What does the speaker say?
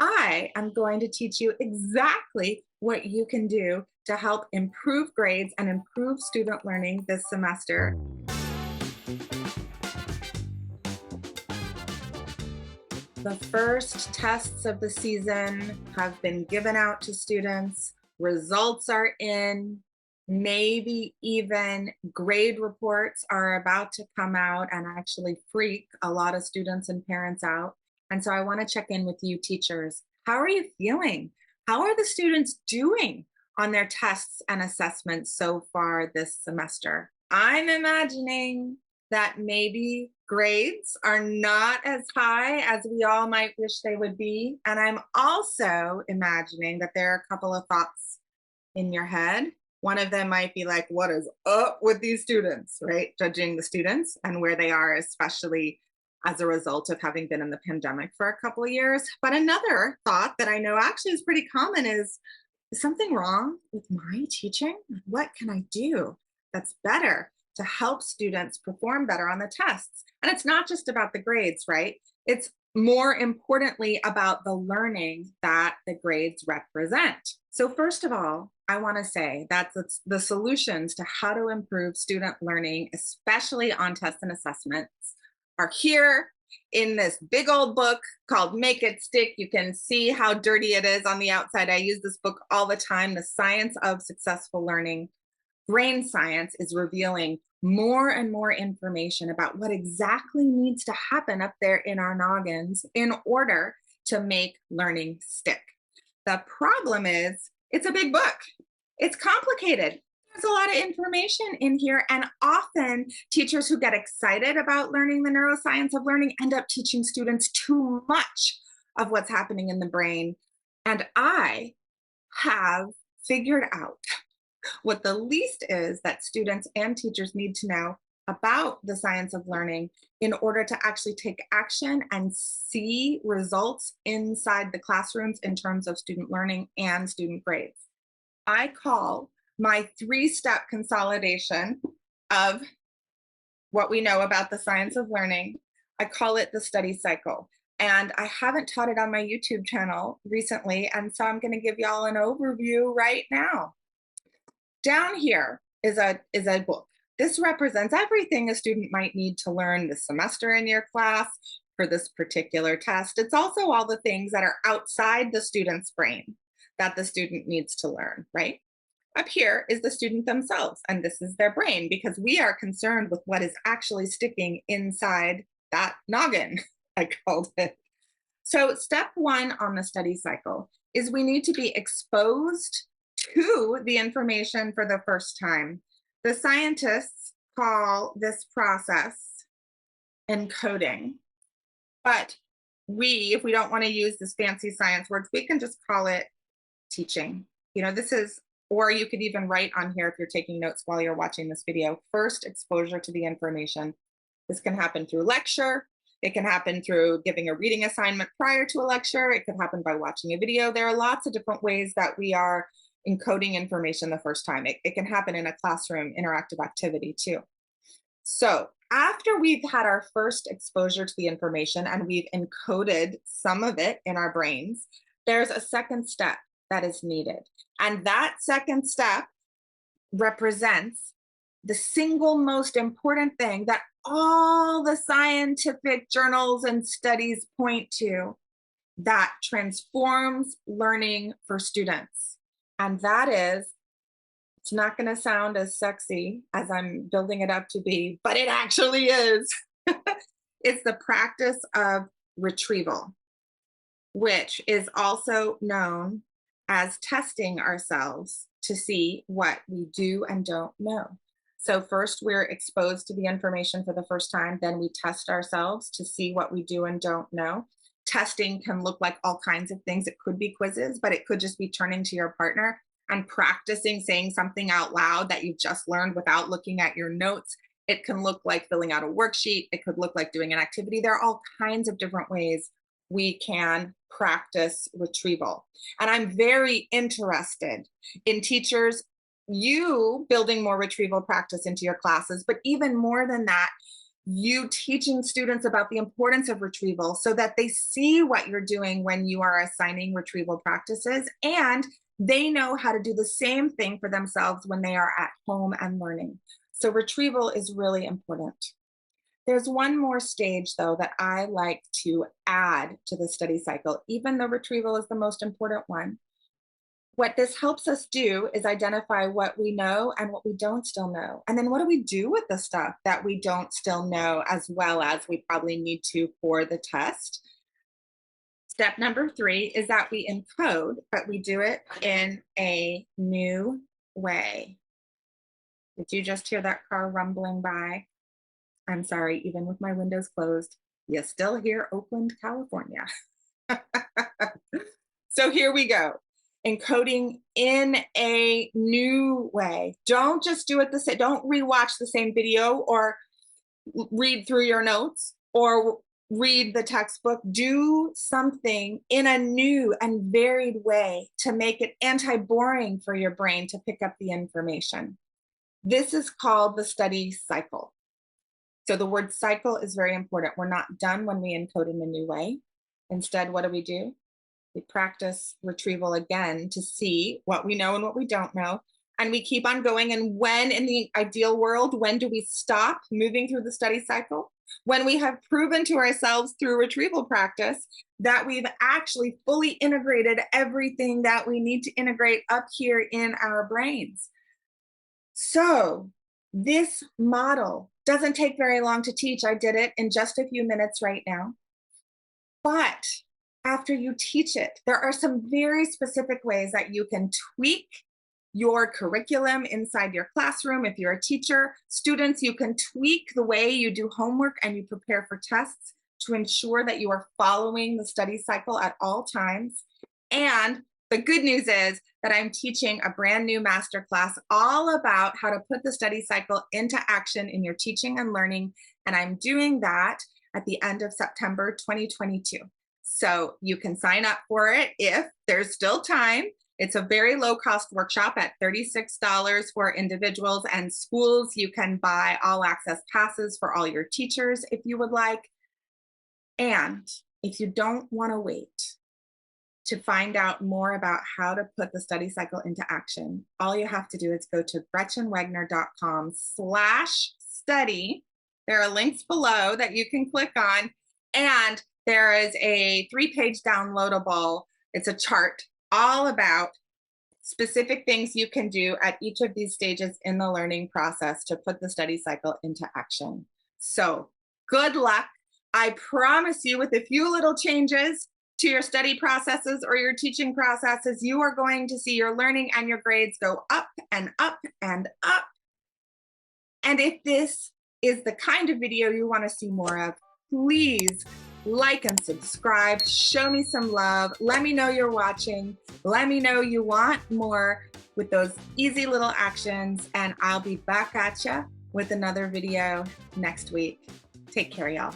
I am going to teach you exactly what you can do to help improve grades and improve student learning this semester. The first tests of the season have been given out to students. Results are in. Maybe even grade reports are about to come out and actually freak a lot of students and parents out. And so I want to check in with you, teachers. How are you feeling? How are the students doing on their tests and assessments so far this semester? I'm imagining that maybe grades are not as high as we all might wish they would be. And I'm also imagining that there are a couple of thoughts in your head. One of them might be like, what is up with these students, right? Judging the students and where they are, especially as a result of having been in the pandemic for a couple of years. But another thought that I know actually is pretty common is something wrong with my teaching? What can I do that's better to help students perform better on the tests? And it's not just about the grades, right? It's more importantly about the learning that the grades represent. So first of all, I want to say that the solutions to how to improve student learning, especially on tests and assessments, are here in this big old book called Make It Stick. You can see how dirty it is on the outside. I use this book all the time, The Science of Successful Learning. Brain science is revealing more and more information about what exactly needs to happen up there in our noggins in order to make learning stick. The problem is it's a big book. It's complicated. There's a lot of information in here, and often teachers who get excited about learning the neuroscience of learning end up teaching students too much of what's happening in the brain. And I have figured out what the least is that students and teachers need to know about the science of learning in order to actually take action and see results inside the classrooms in terms of student learning and student grades. I call my three-step consolidation of what we know about the science of learning, I call it the study cycle. And I haven't taught it on my YouTube channel recently, and so I'm going to give y'all an overview right now. Down here is a book. This represents everything a student might need to learn this semester in your class for this particular test. It's also all the things that are outside the student's brain that the student needs to learn, right? Up here is the student themselves, and this is their brain, because we are concerned with what is actually sticking inside that noggin, I called it. So step one on the study cycle is we need to be exposed to the information for the first time. The scientists call this process encoding, but if we don't want to use this fancy science words, we can just call it teaching. This is, or you could even write on here if you're taking notes while you're watching this video, first exposure to the information. This can happen through lecture. It can happen through giving a reading assignment prior to a lecture. It could happen by watching a video. There are lots of different ways that we are encoding information the first time. It can happen in a classroom interactive activity too. So after we've had our first exposure to the information and we've encoded some of it in our brains, there's a second step that is needed. And that second step represents the single most important thing that all the scientific journals and studies point to that transforms learning for students. And that is, it's not going to sound as sexy as I'm building it up to be, but it actually is. It's the practice of retrieval, which is also known as testing ourselves to see what we do and don't know. So first we're exposed to the information for the first time, then we test ourselves to see what we do and don't know. Testing can look like all kinds of things. It could be quizzes, but it could just be turning to your partner and practicing saying something out loud that you've just learned without looking at your notes. It can look like filling out a worksheet. It could look like doing an activity. There are all kinds of different ways we can practice retrieval. And I'm very interested in teachers, you building more retrieval practice into your classes, but even more than that, you teaching students about the importance of retrieval so that they see what you're doing when you are assigning retrieval practices, and they know how to do the same thing for themselves when they are at home and learning. So retrieval is really important. There's one more stage, though, that I like to add to the study cycle, even though retrieval is the most important one. What this helps us do is identify what we know and what we don't still know. And then what do we do with the stuff that we don't still know as well as we probably need to for the test? Step number 3 is that we encode, but we do it in a new way. Did you just hear that car rumbling by? I'm sorry, even with my windows closed, you still hear Oakland, California. So here we go. Encoding in a new way. Don't just do it the same. Don't rewatch the same video or read through your notes or read the textbook. Do something in a new and varied way to make it anti-boring for your brain to pick up the information. This is called the study cycle. So the word cycle is very important. We're not done when we encode in a new way. Instead, what do? We practice retrieval again to see what we know and what we don't know. And we keep on going. And when, in the ideal world, when do we stop moving through the study cycle? When we have proven to ourselves through retrieval practice that we've actually fully integrated everything that we need to integrate up here in our brains. So this model doesn't take very long to teach. I did it in just a few minutes right now. But after you teach it, there are some very specific ways that you can tweak your curriculum inside your classroom. If you're a teacher, students, you can tweak the way you do homework and you prepare for tests to ensure that you are following the study cycle at all times. And the good news is that I'm teaching a brand new masterclass all about how to put the study cycle into action in your teaching and learning. And I'm doing that at the end of September 2022. So you can sign up for it if there's still time. It's a very low cost workshop at $36 for individuals and schools. You can buy all access passes for all your teachers if you would like. And if you don't want to wait to find out more about how to put the study cycle into action, all you have to do is go to gretchenwegner.com/study. There are links below that you can click on, and there is a 3-page downloadable. It's a chart all about specific things you can do at each of these stages in the learning process to put the study cycle into action. So good luck. I promise you, with a few little changes to your study processes or your teaching processes, you are going to see your learning and your grades go up and up and up. And if this is the kind of video you want to see more of, please like and subscribe. Show me some love. Let me know you're watching. Let me know you want more with those easy little actions, and I'll be back at you with another video next week. Take care, y'all.